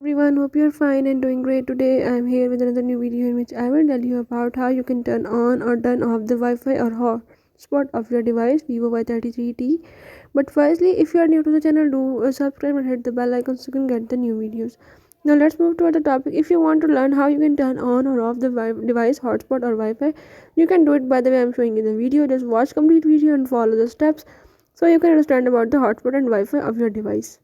Everyone, hope you're fine and doing great. Today I'm here with another new video in which I will tell you about how you can turn on or turn off the Wi-Fi or hotspot of your device, Vivo Y33T. But firstly, if you are new to the channel, do subscribe and hit the bell icon so you can get the new videos. Now let's move to the topic. If you want to learn how you can turn on or off the device hotspot or Wi-Fi, you can do it by the way I'm showing in the video. Just watch complete video and follow the steps so you can understand about the hotspot and Wi-Fi of your device.